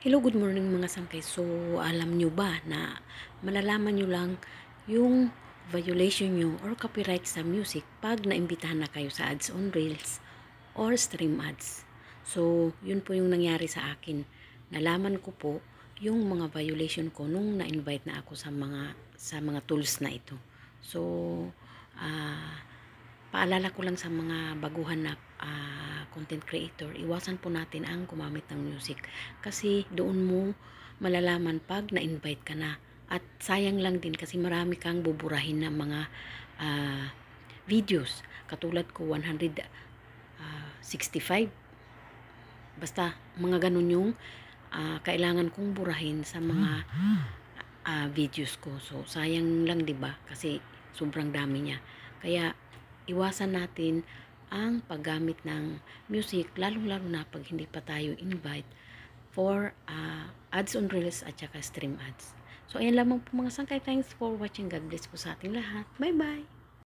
Hello, good morning mga sangkay. So, alam nyo ba na malalaman nyo lang yung violation nyo or copyright sa music pag naimbitahan na kayo sa ads on Reels or stream ads. So, yun po yung nangyari sa akin. Nalaman ko po yung mga violation ko nung na-invite na ako sa mga tools na ito. So, paalala ko lang sa mga baguhan na content creator, iwasan po natin ang gumamit ng music kasi doon mo malalaman pag na-invite ka na, at sayang lang din kasi marami kang buburahin na mga videos katulad ko 165, basta mga ganun yung kailangan kong burahin sa mga videos ko. So sayang lang 'di ba kasi sobrang dami niya. Kaya iwasan natin ang paggamit ng music, lalong-lalo na pag hindi pa tayo invite for ads on Reels at saka stream ads. So, ayan lamang po mga sangkay. Thanks for watching. God bless po sa ating lahat. Bye-bye!